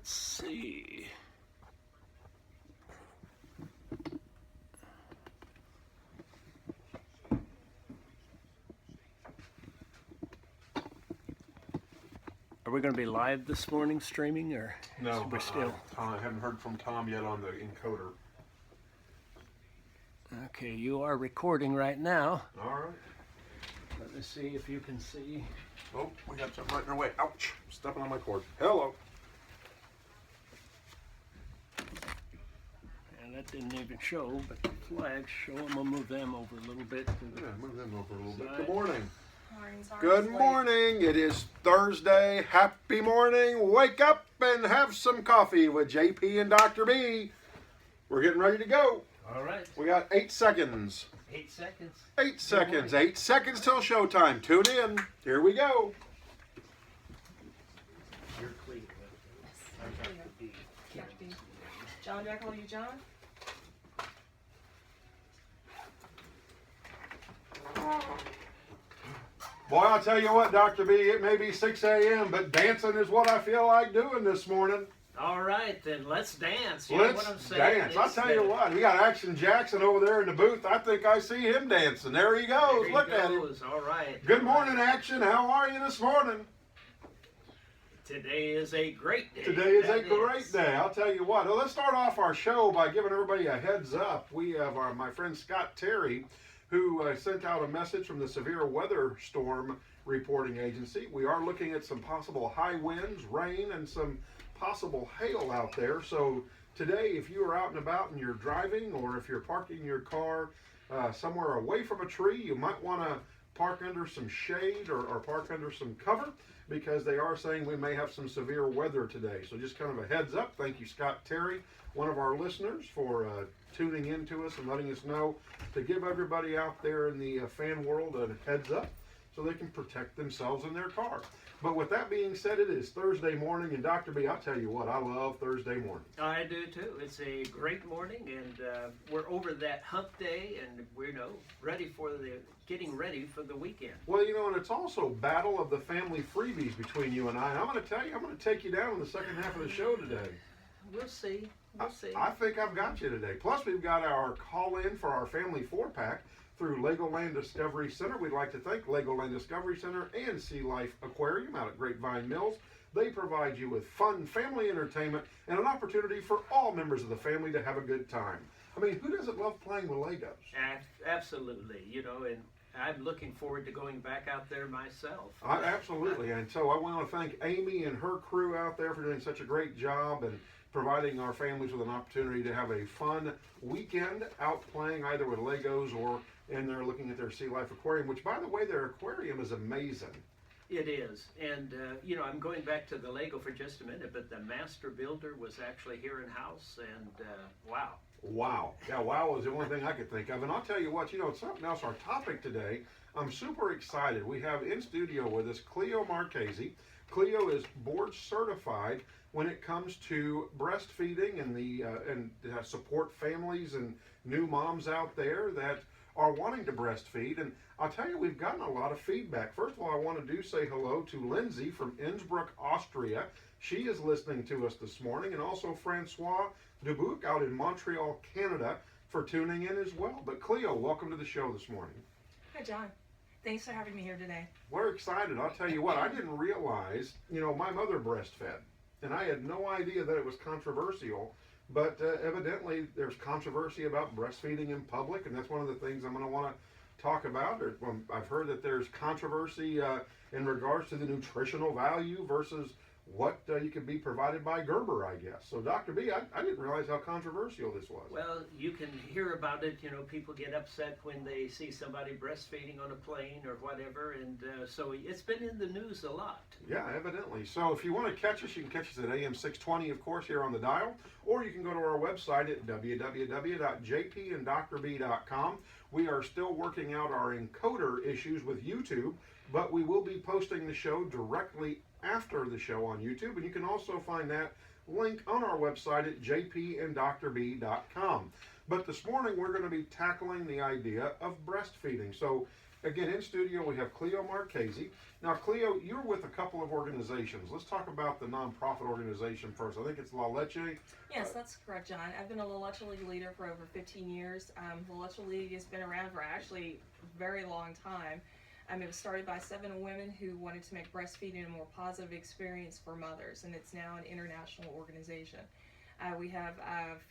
Let's see. Are we going to be live this morning streaming, or no? We're still. I haven't heard from Tom yet on the encoder. Okay, you are recording right now. All right. Let me see if you can see. Oh, we got something right in our way. Ouch! Stepping on my cord. Hello. And that didn't even show, but the flags show them. I'll move them over a little bit. Yeah, move them over a little bit. Side. Good morning. Sorry, Good morning. It is Thursday. Happy morning. Wake up and have some coffee with JP and Dr. B. We're getting ready to go. All right. We got 8 seconds. 8 seconds. 8 seconds. 8 seconds till showtime. Tune in. Here we go. You're Cleo. I'm Dr. B. Dr. B. John, do I call you John? Boy, I'll tell you what, Dr. B, it may be 6 a.m., but dancing is what I feel like doing this morning. All right, then let's dance. You Let's know what I'm saying? dance. I'll tell you what, we got Action Jackson over there in the booth. I think I see him dancing. There he goes. There he Look at him. goes. All right. Good morning, Action. How are you this morning? Today is a great day. Today is That a great day. I'll tell you what. Well, let's start off our show by giving everybody a heads up. We have my friend Scott Terry, who sent out a message from the Severe Weather Storm Reporting Agency. We are looking at some possible high winds, rain, and some possible hail out there. So today, if you are out and about and you're driving, or if you're parking your car somewhere away from a tree, you might want to park under some shade or park under some cover, because they are saying we may have some severe weather today. So just kind of a heads up. Thank you, Scott Terry, one of our listeners, for tuning in to us and letting us know to give everybody out there in the fan world a heads up so they can protect themselves in their car. But with that being said, it is Thursday morning, and Dr. B, I'll tell you what, I love Thursday morning. I do too. It's a great morning, and we're over that hump day, and we're getting ready for the weekend. Well, you know, and it's also Battle of the Family Freebies between you and I. And I'm going to tell you, I'm going to take you down in the second half of the show today. We'll see. We'll see. I think I've got you today. Plus, we've got our call-in for our family 4-pack through Legoland Discovery Center. We'd like to thank Legoland Discovery Center and Sea Life Aquarium out at Grapevine Mills. They provide you with fun family entertainment and an opportunity for all members of the family to have a good time. I mean, who doesn't love playing with Legos? Absolutely. You know, and I'm looking forward to going back out there myself. Absolutely. And so I want to thank Amy and her crew out there for doing such a great job and providing our families with an opportunity to have a fun weekend out playing either with Legos or and they're looking at their Sea Life Aquarium, which, by the way, their aquarium is amazing. It is. And, you know, I'm going back to the Lego for just a minute, but the master builder was actually here in-house, and wow. Wow. Yeah, wow was the only thing I could think of. And I'll tell you what, you know, it's something else, our topic today, I'm super excited. We have in studio with us Cleo Marchese. Cleo is board certified when it comes to breastfeeding and support families and new moms out there that are wanting to breastfeed. And I'll tell you, we've gotten a lot of feedback. First of all, I want to say hello to Lindsay from Innsbruck, Austria. She is listening to us this morning, and also Francois Dubuc out in Montreal, Canada, for tuning in as well. But Cleo, welcome to the show this morning. Hi, John. Thanks for having me here today. We're excited. I'll tell you what, I didn't realize, you know, my mother breastfed, and I had no idea that it was controversial. But evidently, there's controversy about breastfeeding in public, and that's one of the things I'm going to want to talk about. I've heard that there's controversy in regards to the nutritional value versus what you could be provided by Gerber, I guess. So, Dr. B, I didn't realize how controversial this was. Well, you can hear about it. You know, people get upset when they see somebody breastfeeding on a plane or whatever, and so it's been in the news a lot. Yeah, evidently. So if you want to catch us, you can catch us at AM 620, of course, here on the dial, or you can go to our website at www.jpanddrb.com. We are still working out our encoder issues with YouTube, but we will be posting the show directly after the show on YouTube, and you can also find that link on our website at jpanddrb.com. But this morning we're going to be tackling the idea of breastfeeding. So again, in studio we have Cleo Marchese. Now Cleo, you're with a couple of organizations. Let's talk about the nonprofit organization first. I think it's La Leche. Yes, that's correct, John. I've been a La Leche League leader for over 15 years. La Leche League has been around for actually a very long time. It was started by 7 women who wanted to make breastfeeding a more positive experience for mothers, and it's now an international organization. We have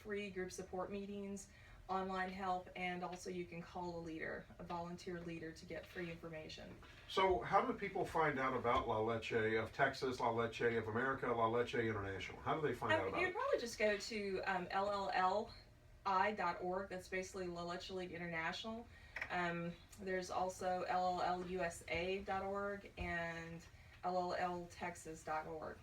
free group support meetings, online help, and also you can call a leader, a volunteer leader, to get free information. So how do people find out about La Leche of Texas, La Leche of America, La Leche International? How do they find out about You'd it? probably just go to LLLI.org. That's basically La Leche League International. There's also LLLUSA.org and LLLTexas.org.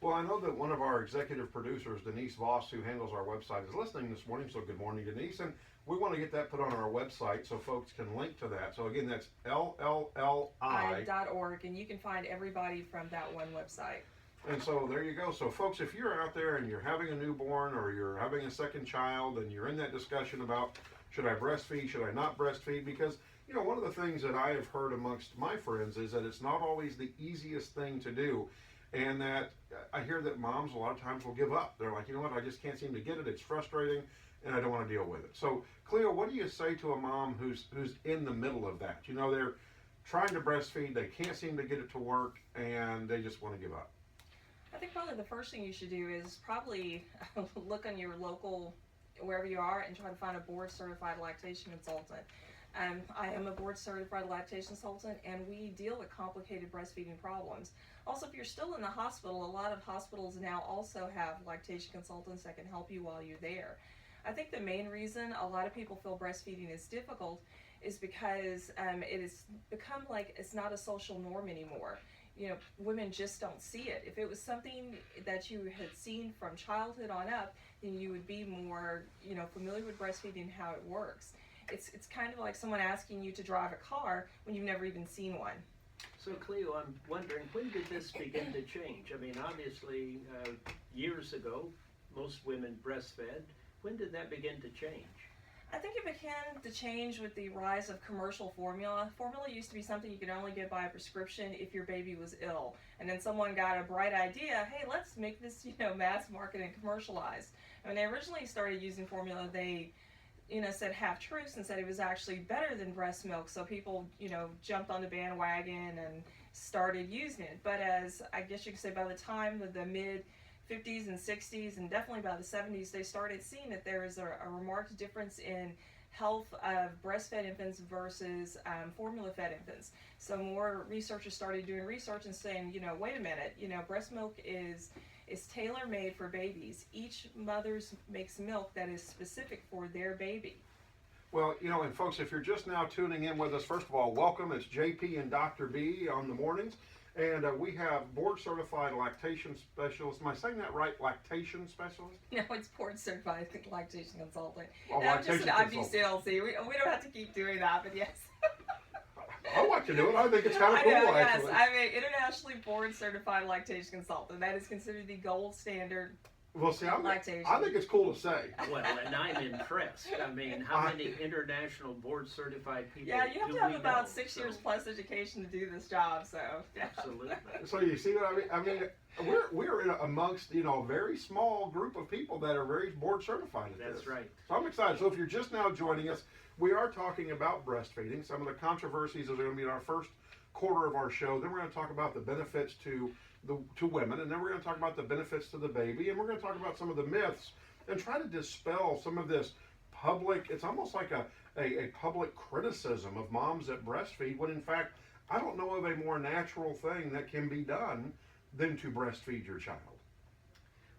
Well, I know that one of our executive producers, Denise Voss, who handles our website, is listening this morning, so good morning, Denise. And we want to get that put on our website so folks can link to that. So again, that's LLLI.org. And you can find everybody from that one website. And so there you go. So folks, if you're out there and you're having a newborn or you're having a second child and you're in that discussion about should I breastfeed, should I not breastfeed, because you know, one of the things that I have heard amongst my friends is that it's not always the easiest thing to do. And that I hear that moms a lot of times will give up. They're like, you know what, I just can't seem to get it. It's frustrating, and I don't want to deal with it. So, Cleo, what do you say to a mom who's in the middle of that? You know, they're trying to breastfeed, they can't seem to get it to work, and they just want to give up. I think probably the first thing you should do is probably look on your local, wherever you are, and try to find a board-certified lactation consultant. I am a board-certified lactation consultant, and we deal with complicated breastfeeding problems. Also, if you're still in the hospital, a lot of hospitals now also have lactation consultants that can help you while you're there. I think the main reason a lot of people feel breastfeeding is difficult is because it has become like it's not a social norm anymore. You know, women just don't see it. If it was something that you had seen from childhood on up, then you would be more, you know, familiar with breastfeeding and how it works. It's kind of like someone asking you to drive a car when you've never even seen one. So Cleo, I'm wondering, when did this begin to change? I mean, obviously, years ago, most women breastfed. When did that begin to change? I think it began to change with the rise of commercial formula. Formula used to be something you could only get by a prescription if your baby was ill. And then someone got a bright idea, hey, let's make this, you know, mass market and commercialized. When they originally started using formula, they, you know, said half truths and said it was actually better than breast milk. So people, you know, jumped on the bandwagon and started using it. But as I guess you could say, by the time of the mid 50s and 60s and definitely by the 70s, they started seeing that there is a remarked difference in health of breastfed infants versus formula-fed infants. So more researchers started doing research and saying, you know, wait a minute, you know, breast milk is tailor-made for babies. Each mother makes milk that is specific for their baby. Well, you know, and folks, if you're just now tuning in with us, first of all, welcome. It's JP and Dr. B on the mornings. And we have board-certified lactation specialist. Am I saying that right? Lactation specialist? No, it's board-certified lactation consultant. Oh, No, lactation just an consultant. IBCLC. We don't have to keep doing that, but yes. I like to do it. I think it's kind of I cool, know, actually. yes. I'm an internationally board-certified lactation consultant. That is considered the gold standard. Well, see, Lactation. I think it's cool to say. Well, and I'm impressed. I mean, how many international board-certified people Yeah, you have do to have we about know? 6 So, years plus education to do this job, so. Yeah. Absolutely. So you see what I mean? I mean, we're in amongst, you know, a very small group of people that are very board-certified at this. That's right. So I'm excited. So if you're just now joining us, we are talking about breastfeeding. Some of the controversies are going to be in our first quarter of our show. Then we're going to talk about the benefits to women, and then we're going to talk about the benefits to the baby, and we're going to talk about some of the myths and try to dispel some of this public, it's almost like a public criticism of moms that breastfeed, when in fact, I don't know of a more natural thing that can be done than to breastfeed your child.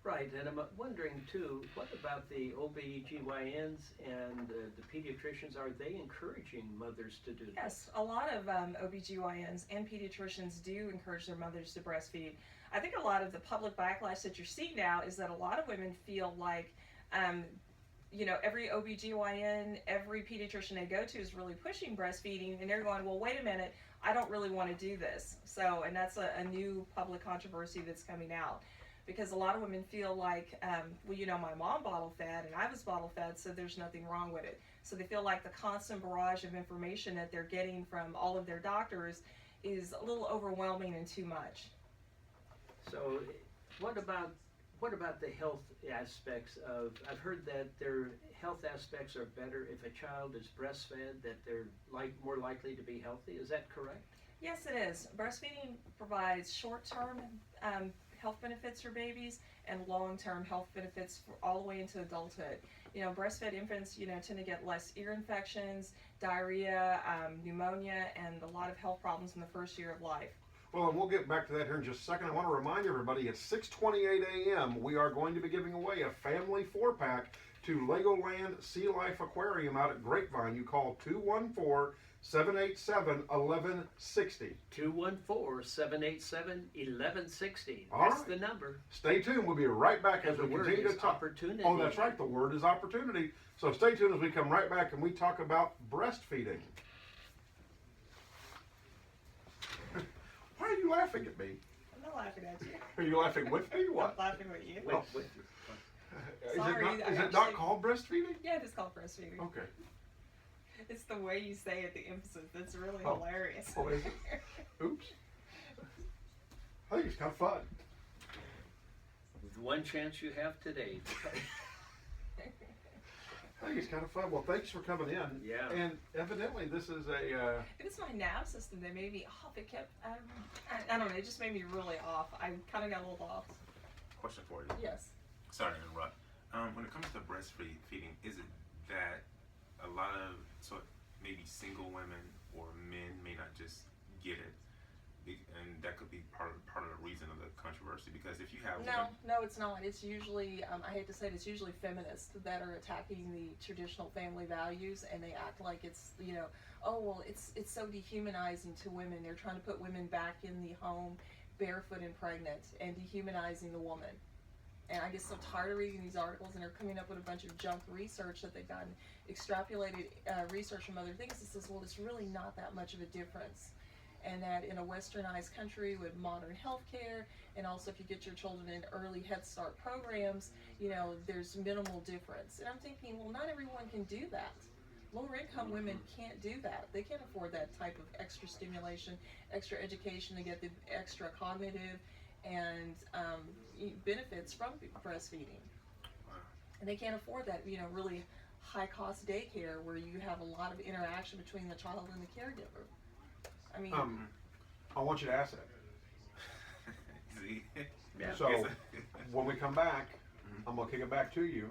Right, and I'm wondering too, what about the OBGYNs and the pediatricians? Are they encouraging mothers to do this? Yes, a lot of OBGYNs and pediatricians do encourage their mothers to breastfeed. I think a lot of the public backlash that you're seeing now is that a lot of women feel like, you know, every OBGYN, every pediatrician they go to is really pushing breastfeeding, and they're going, well, wait a minute, I don't really want to do this. So, and that's a new public controversy that's coming out. because a lot of women feel like, well, you know, my mom bottle fed and I was bottle fed, so there's nothing wrong with it. So they feel like the constant barrage of information that they're getting from all of their doctors is a little overwhelming and too much. So what about the health aspects of, I've heard that their health aspects are better if a child is breastfed, that they're more likely to be healthy. Is that correct? Yes, it is. Breastfeeding provides short-term health benefits for babies and long-term health benefits for all the way into adulthood. You know, breastfed infants, you know, tend to get less ear infections, diarrhea, pneumonia, and a lot of health problems in the first year of life. Well, and we'll get back to that here in just a second. I want to remind everybody at 6:28 a.m. we are going to be giving away a family 4-pack to Legoland Sea Life Aquarium out at Grapevine. You call 214-787-1160. 214-787-1160. All That's right. the number. Stay tuned. We'll be right back as And the we word continue to is talk. opportunity. Oh, that's right. The word is opportunity. So stay tuned as we come right back and we talk about breastfeeding. Why are you laughing at me? I'm not laughing at you. Are you laughing with me? I'm What? laughing with you. With Sorry, is it not called breastfeeding? Yeah, it is called breastfeeding. Okay. It's the way you say it, the emphasis. That's really Oh. hilarious. Oh, is it? Oops. I think it's kind of fun. the one chance you have today. I think it's kind of fun. Well, thanks for coming in. Yeah. And evidently, this is a. It was my nav system that made me off. It kept, I don't know, it just made me really off. I kind of got a little off. Question for you. Yes. Sorry to interrupt. When it comes to breastfeeding, is it that a lot of maybe single women or men may not just get it, and that could be part of the reason of the controversy? Because if you have No, it's not. It's usually, I hate to say it, it's usually feminists that are attacking the traditional family values, and they act like it's, you know, oh, well, it's so dehumanizing to women. They're trying to put women back in the home barefoot and pregnant and dehumanizing the woman. And I get so tired of reading these articles, and they're coming up with a bunch of junk research that they've gotten extrapolated research from other things that says, well, it's really not that much of a difference. And that in a westernized country with modern healthcare, and also if you get your children in early Head Start programs, you know, there's minimal difference. And I'm thinking, well, not everyone can do that. Lower income women can't do that. They can't afford that type of extra stimulation, extra education to get the extra cognitive and benefits from breastfeeding. And they can't afford that, you know, really high cost daycare where you have a lot of interaction between the child and the caregiver. I mean, I want you to ask that. See? Yeah. So when we come back, I'm gonna kick it back to you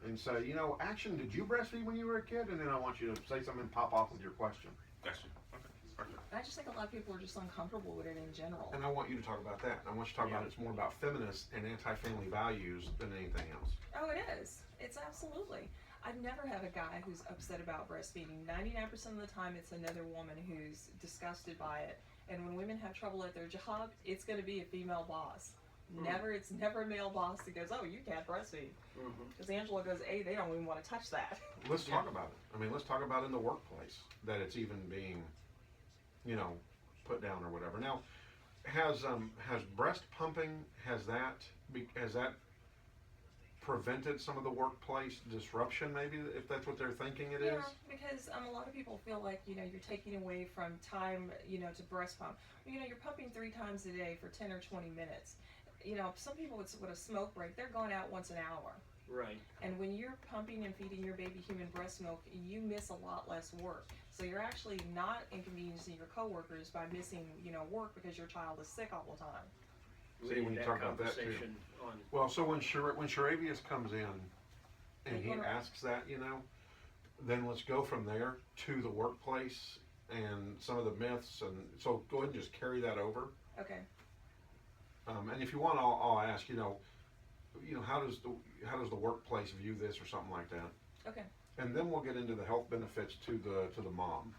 and say, you know, Action, did you breastfeed when you were a kid? And then I want you to say something and pop off with your question. Gotcha. Okay. Perfect. I just think a lot of people are just uncomfortable with it in general. And I want you to talk about that. I want you to talk about it's more about feminist and anti-family values than anything else. Oh, it is. It's absolutely. I've never had a guy who's upset about breastfeeding. 99% of the time, it's another woman who's disgusted by it. And when women have trouble at their job, it's going to be a female boss. It's never a male boss that goes, oh, you can't breastfeed. Because Angela goes, hey, they don't even want to touch that. Let's talk about it. I mean, let's talk about in the workplace that it's even being, you know, put down or whatever. Now, has breast pumping, has that prevented some of the workplace disruption, maybe, if that's what they're thinking it is? Yeah, because a lot of people feel like, you know, you're taking away from time, you know, to breast pump. You know, you're pumping 3 times a day for 10 or 20 minutes. You know, some people with a smoke break, they're going out once an hour. Right. And when you're pumping and feeding your baby human breast milk, you miss a lot less work. So you're actually not inconveniencing your coworkers by missing, you know, work because your child is sick all the time. We See, need when you that talk about that too. conversation on. Well, so when Sharavius comes in and he asks that, you know, then let's go from there to the workplace and some of the myths, and so go ahead and just carry that over. Okay. And if you want, I'll ask, you know, how does the workplace view this or something like that, Okay. and then we'll get into the health benefits to the mom.